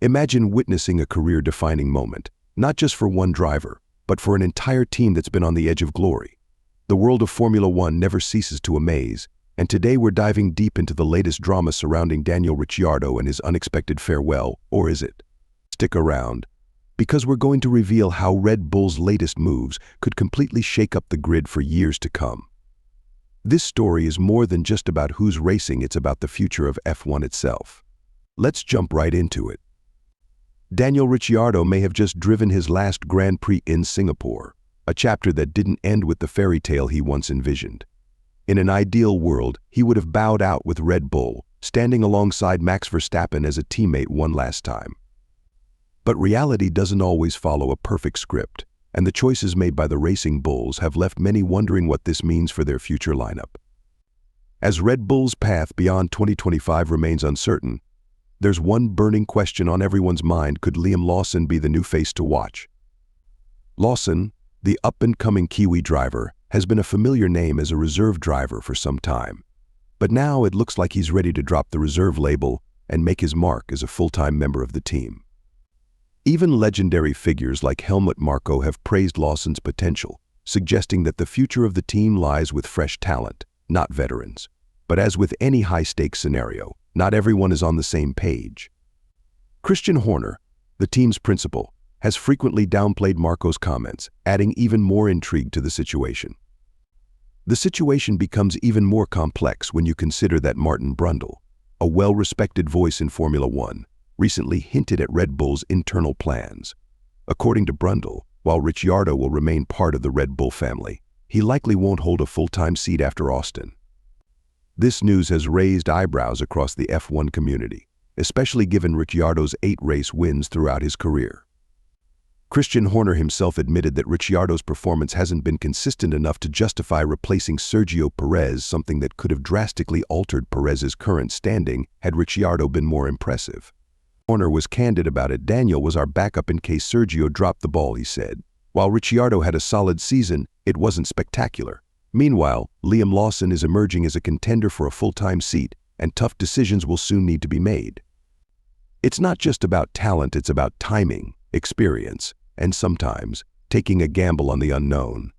Imagine witnessing a career-defining moment, not just for one driver, but for an entire team that's been on the edge of glory. The world of Formula One never ceases to amaze, and today we're diving deep into the latest drama surrounding Daniel Ricciardo and his unexpected farewell, or is it? Stick around, because we're going to reveal how Red Bull's latest moves could completely shake up the grid for years to come. This story is more than just about who's racing, it's about the future of F1 itself. Let's jump right into it. Daniel Ricciardo may have just driven his last Grand Prix in Singapore, a chapter that didn't end with the fairy tale he once envisioned. In an ideal world, he would have bowed out with Red Bull, standing alongside Max Verstappen as a teammate one last time. But reality doesn't always follow a perfect script, and the choices made by the Racing Bulls have left many wondering what this means for their future lineup. As Red Bull's path beyond 2025 remains uncertain, there's one burning question on everyone's mind: could Liam Lawson be the new face to watch? Lawson, the up-and-coming Kiwi driver, has been a familiar name as a reserve driver for some time. But now it looks like he's ready to drop the reserve label and make his mark as a full-time member of the team. Even legendary figures like Helmut Marko have praised Lawson's potential, suggesting that the future of the team lies with fresh talent, not veterans. But as with any high-stakes scenario, not everyone is on the same page. Christian Horner, the team's principal, has frequently downplayed Marko's comments, adding even more intrigue to the situation. The situation becomes even more complex when you consider that Martin Brundle, a well-respected voice in Formula One, recently hinted at Red Bull's internal plans. According to Brundle, while Ricciardo will remain part of the Red Bull family, he likely won't hold a full-time seat after Austin. This news has raised eyebrows across the F1 community, especially given Ricciardo's 8 race wins throughout his career. Christian Horner himself admitted that Ricciardo's performance hasn't been consistent enough to justify replacing Sergio Perez, something that could have drastically altered Perez's current standing had Ricciardo been more impressive. Horner was candid about it. "Daniel was our backup in case Sergio dropped the ball," he said. "While Ricciardo had a solid season, it wasn't spectacular." Meanwhile, Liam Lawson is emerging as a contender for a full-time seat, and tough decisions will soon need to be made. It's not just about talent, it's about timing, experience, and sometimes taking a gamble on the unknown.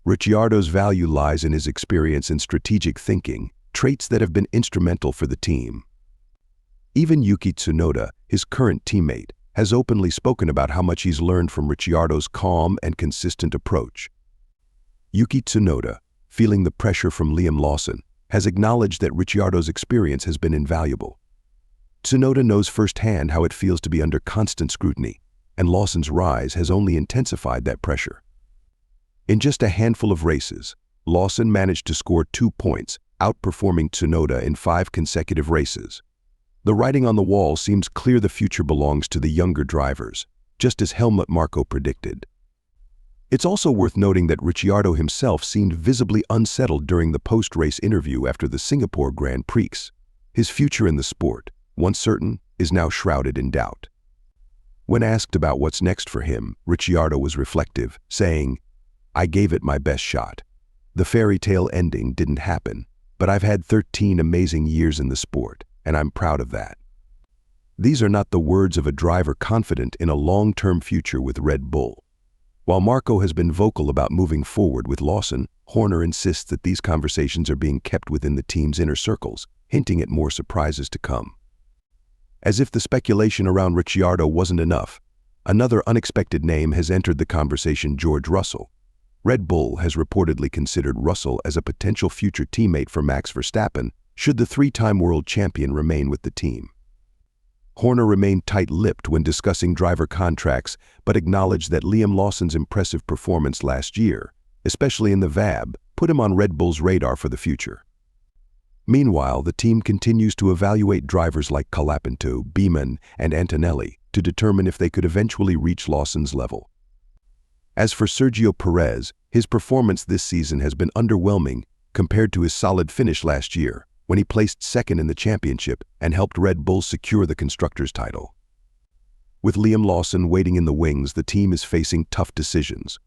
Ricciardo's value lies in his experience and strategic thinking, traits that have been instrumental for the team. Even Yuki Tsunoda, his current teammate, has openly spoken about how much he's learned from Ricciardo's calm and consistent approach. Yuki Tsunoda, feeling the pressure from Liam Lawson, has acknowledged that Ricciardo's experience has been invaluable. Tsunoda knows firsthand how it feels to be under constant scrutiny, and Lawson's rise has only intensified that pressure. In just a handful of races, Lawson managed to score 2 points, outperforming Tsunoda in 5 consecutive races. The writing on the wall seems clear: the future belongs to the younger drivers, just as Helmut Marko predicted. It's also worth noting that Ricciardo himself seemed visibly unsettled during the post-race interview after the Singapore Grand Prix. His future in the sport, once certain, is now shrouded in doubt. When asked about what's next for him, Ricciardo was reflective, saying, "I gave it my best shot. The fairy tale ending didn't happen, but I've had 13 amazing years in the sport, and I'm proud of that." These are not the words of a driver confident in a long-term future with Red Bull. While Marko has been vocal about moving forward with Lawson, Horner insists that these conversations are being kept within the team's inner circles, hinting at more surprises to come. As if the speculation around Ricciardo wasn't enough, another unexpected name has entered the conversation: George Russell. Red Bull has reportedly considered Russell as a potential future teammate for Max Verstappen, should the 3-time world champion remain with the team. Horner remained tight-lipped when discussing driver contracts, but acknowledged that Liam Lawson's impressive performance last year, especially in the VAB, put him on Red Bull's radar for the future. Meanwhile, the team continues to evaluate drivers like Colapinto, Beeman, and Antonelli to determine if they could eventually reach Lawson's level. As for Sergio Perez, his performance this season has been underwhelming compared to his solid finish last year, when he placed second in the championship and helped Red Bull secure the constructors' title. With Liam Lawson waiting in the wings, the team is facing tough decisions.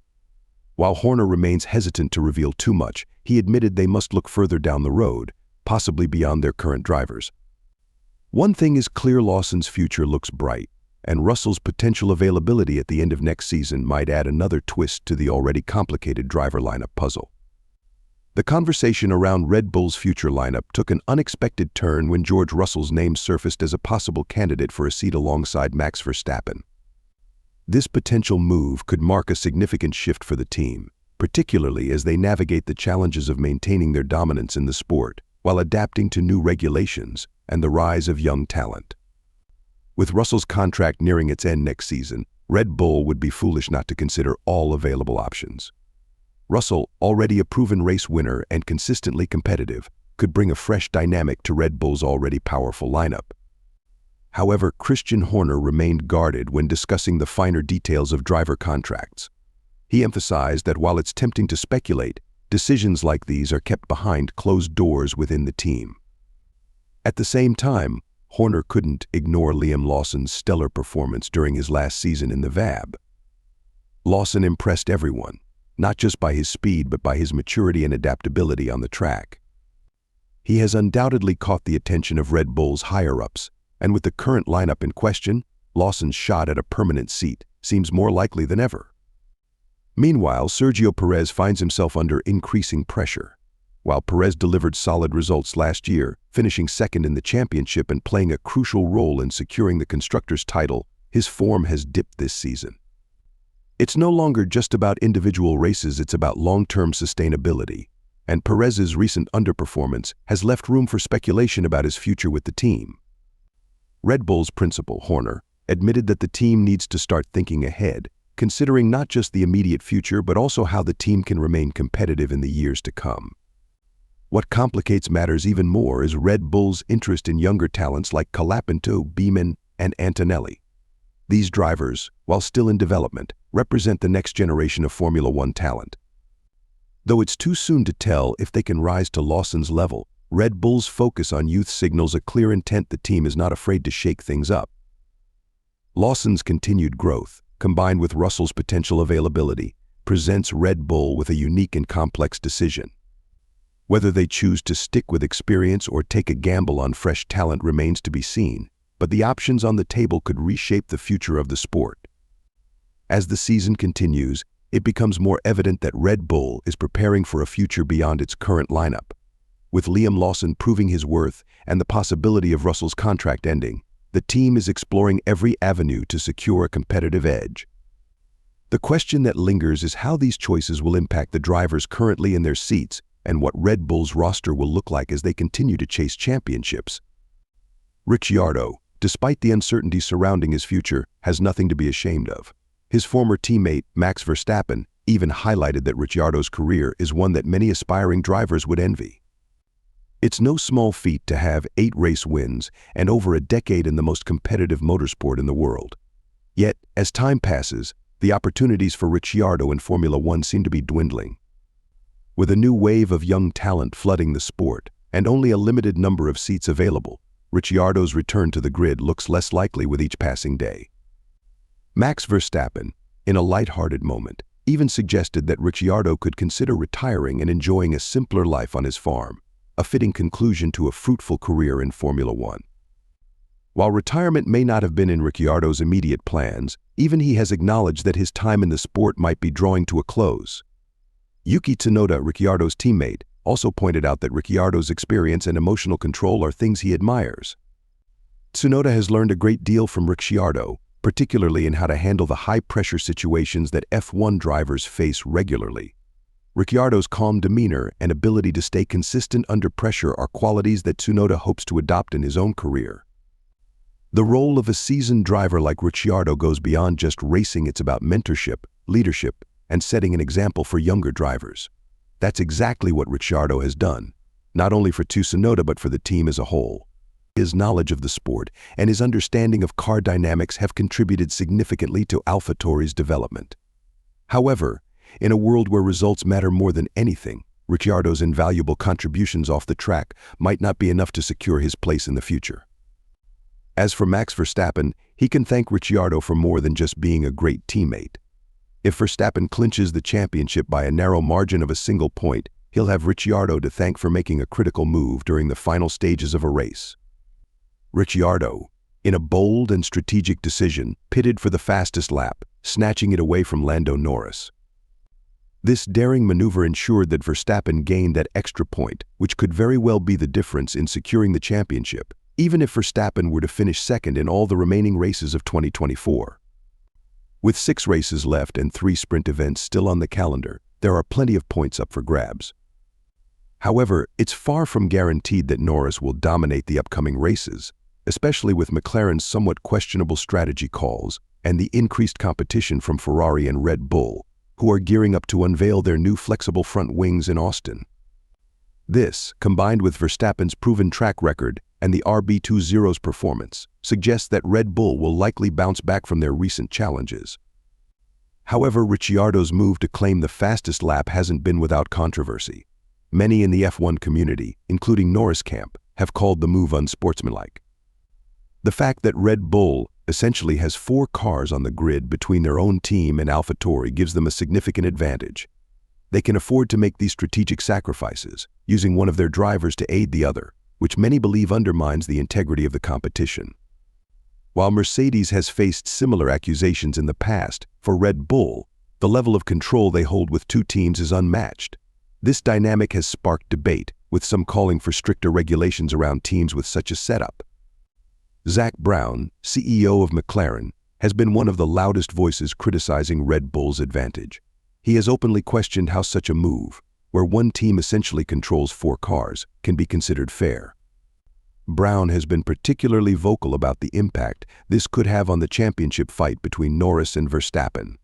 While Horner remains hesitant to reveal too much, he admitted they must look further down the road, possibly beyond their current drivers. One thing is clear: Lawson's future looks bright, and Russell's potential availability at the end of next season might add another twist to the already complicated driver lineup puzzle. The conversation around Red Bull's future lineup took an unexpected turn when George Russell's name surfaced as a possible candidate for a seat alongside Max Verstappen. This potential move could mark a significant shift for the team, particularly as they navigate the challenges of maintaining their dominance in the sport while adapting to new regulations and the rise of young talent. With Russell's contract nearing its end next season, Red Bull would be foolish not to consider all available options. Russell, already a proven race winner and consistently competitive, could bring a fresh dynamic to Red Bull's already powerful lineup. However, Christian Horner remained guarded when discussing the finer details of driver contracts. He emphasized that while it's tempting to speculate, decisions like these are kept behind closed doors within the team. At the same time, Horner couldn't ignore Liam Lawson's stellar performance during his last season in the VAB. Lawson impressed everyone, not just by his speed but by his maturity and adaptability on the track. He has undoubtedly caught the attention of Red Bull's higher-ups, and with the current lineup in question, Lawson's shot at a permanent seat seems more likely than ever. Meanwhile, Sergio Perez finds himself under increasing pressure. While Perez delivered solid results last year, finishing second in the championship and playing a crucial role in securing the Constructors' title, his form has dipped this season. It's no longer just about individual races, it's about long-term sustainability, and Perez's recent underperformance has left room for speculation about his future with the team. Red Bull's principal, Horner, admitted that the team needs to start thinking ahead, considering not just the immediate future but also how the team can remain competitive in the years to come. What complicates matters even more is Red Bull's interest in younger talents like Colapinto, Beeman, and Antonelli. These drivers, while still in development, represent the next generation of Formula One talent. Though it's too soon to tell if they can rise to Lawson's level, Red Bull's focus on youth signals a clear intent the team is not afraid to shake things up. Lawson's continued growth, combined with Russell's potential availability, presents Red Bull with a unique and complex decision. Whether they choose to stick with experience or take a gamble on fresh talent remains to be seen, but the options on the table could reshape the future of the sport. As the season continues, it becomes more evident that Red Bull is preparing for a future beyond its current lineup. With Liam Lawson proving his worth and the possibility of Russell's contract ending, the team is exploring every avenue to secure a competitive edge. The question that lingers is how these choices will impact the drivers currently in their seats and what Red Bull's roster will look like as they continue to chase championships. Ricciardo, despite the uncertainty surrounding his future, has nothing to be ashamed of. His former teammate, Max Verstappen, even highlighted that Ricciardo's career is one that many aspiring drivers would envy. It's no small feat to have 8 race wins and over a decade in the most competitive motorsport in the world. Yet, as time passes, the opportunities for Ricciardo in Formula One seem to be dwindling. With a new wave of young talent flooding the sport and only a limited number of seats available, Ricciardo's return to the grid looks less likely with each passing day. Max Verstappen, in a lighthearted moment, even suggested that Ricciardo could consider retiring and enjoying a simpler life on his farm, a fitting conclusion to a fruitful career in Formula One. While retirement may not have been in Ricciardo's immediate plans, even he has acknowledged that his time in the sport might be drawing to a close. Yuki Tsunoda, Ricciardo's teammate, also pointed out that Ricciardo's experience and emotional control are things he admires. Tsunoda has learned a great deal from Ricciardo, particularly in how to handle the high-pressure situations that F1 drivers face regularly. Ricciardo's calm demeanor and ability to stay consistent under pressure are qualities that Tsunoda hopes to adopt in his own career. The role of a seasoned driver like Ricciardo goes beyond just racing. It's about mentorship, leadership, and setting an example for younger drivers. That's exactly what Ricciardo has done, not only for Tsunoda but for the team as a whole. His knowledge of the sport and his understanding of car dynamics have contributed significantly to AlphaTauri's development. However, in a world where results matter more than anything, Ricciardo's invaluable contributions off the track might not be enough to secure his place in the future. As for Max Verstappen, he can thank Ricciardo for more than just being a great teammate. If Verstappen clinches the championship by a narrow margin of a single point, he'll have Ricciardo to thank for making a critical move during the final stages of a race. Ricciardo, in a bold and strategic decision, pitted for the fastest lap, snatching it away from Lando Norris. This daring maneuver ensured that Verstappen gained that extra point, which could very well be the difference in securing the championship, even if Verstappen were to finish second in all the remaining races of 2024. With 6 races left and 3 sprint events still on the calendar, there are plenty of points up for grabs. However, it's far from guaranteed that Norris will dominate the upcoming races, especially with McLaren's somewhat questionable strategy calls and the increased competition from Ferrari and Red Bull, who are gearing up to unveil their new flexible front wings in Austin. This, combined with Verstappen's proven track record and the RB20's performance, suggests that Red Bull will likely bounce back from their recent challenges. However, Ricciardo's move to claim the fastest lap hasn't been without controversy. Many in the F1 community, including Norris camp, have called the move unsportsmanlike. The fact that Red Bull essentially has 4 cars on the grid between their own team and AlphaTauri gives them a significant advantage. They can afford to make these strategic sacrifices, using one of their drivers to aid the other, which many believe undermines the integrity of the competition. While Mercedes has faced similar accusations in the past, for Red Bull, the level of control they hold with 2 teams is unmatched. This dynamic has sparked debate, with some calling for stricter regulations around teams with such a setup. Zak Brown, CEO of McLaren, has been one of the loudest voices criticizing Red Bull's advantage. He has openly questioned how such a move, where one team essentially controls 4 cars, can be considered fair. Brown has been particularly vocal about the impact this could have on the championship fight between Norris and Verstappen.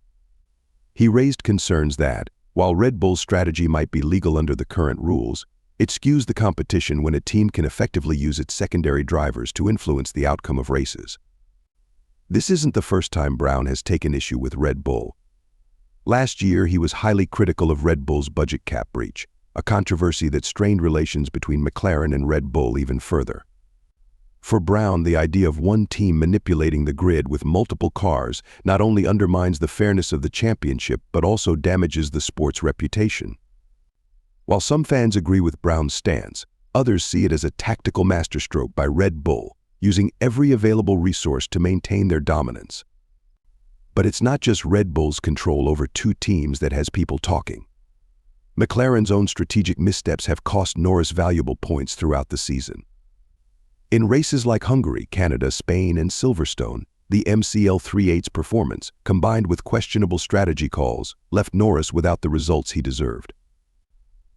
He raised concerns that, while Red Bull's strategy might be legal under the current rules, it skews the competition when a team can effectively use its secondary drivers to influence the outcome of races. This isn't the first time Brown has taken issue with Red Bull. Last year, he was highly critical of Red Bull's budget cap breach, a controversy that strained relations between McLaren and Red Bull even further. For Brown, the idea of one team manipulating the grid with multiple cars not only undermines the fairness of the championship but also damages the sport's reputation. While some fans agree with Brown's stance, others see it as a tactical masterstroke by Red Bull, using every available resource to maintain their dominance. But it's not just Red Bull's control over 2 teams that has people talking. McLaren's own strategic missteps have cost Norris valuable points throughout the season. In races like Hungary, Canada, Spain, and Silverstone, the MCL38's performance, combined with questionable strategy calls, left Norris without the results he deserved.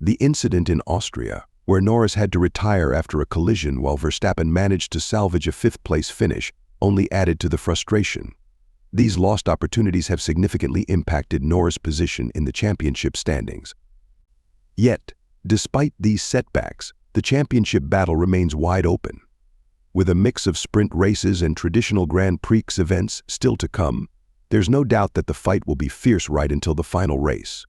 The incident in Austria, where Norris had to retire after a collision while Verstappen managed to salvage a 5th-place finish, only added to the frustration. These lost opportunities have significantly impacted Norris' position in the championship standings. Yet, despite these setbacks, the championship battle remains wide open. With a mix of sprint races and traditional Grand Prix events still to come, there's no doubt that the fight will be fierce right until the final race.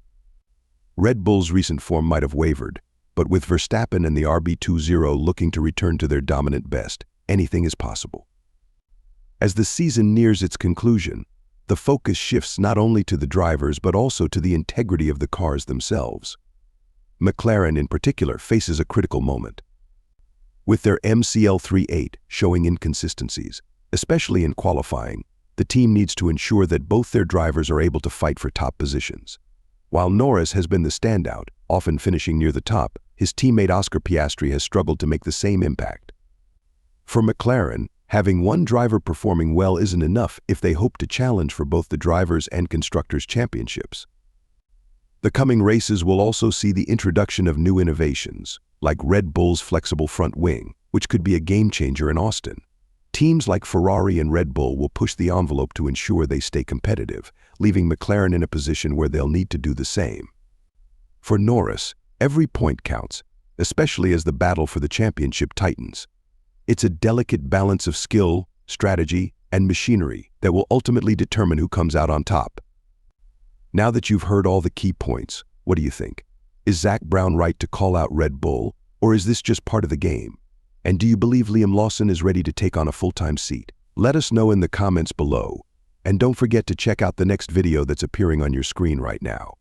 Red Bull's recent form might have wavered, but with Verstappen and the RB20 looking to return to their dominant best, anything is possible. As the season nears its conclusion, the focus shifts not only to the drivers but also to the integrity of the cars themselves. McLaren in particular faces a critical moment. With their MCL38 showing inconsistencies, especially in qualifying, the team needs to ensure that both their drivers are able to fight for top positions. While Norris has been the standout, often finishing near the top, his teammate Oscar Piastri has struggled to make the same impact. For McLaren, having one driver performing well isn't enough if they hope to challenge for both the drivers' and constructors' championships. The coming races will also see the introduction of new innovations, like Red Bull's flexible front wing, which could be a game-changer in Austin. Teams like Ferrari and Red Bull will push the envelope to ensure they stay competitive, leaving McLaren in a position where they'll need to do the same. For Norris, every point counts, especially as the battle for the championship tightens. It's a delicate balance of skill, strategy, and machinery that will ultimately determine who comes out on top. Now that you've heard all the key points, what do you think? Is Zak Brown right to call out Red Bull, or is this just part of the game? And do you believe Liam Lawson is ready to take on a full-time seat? Let us know in the comments below. And don't forget to check out the next video that's appearing on your screen right now.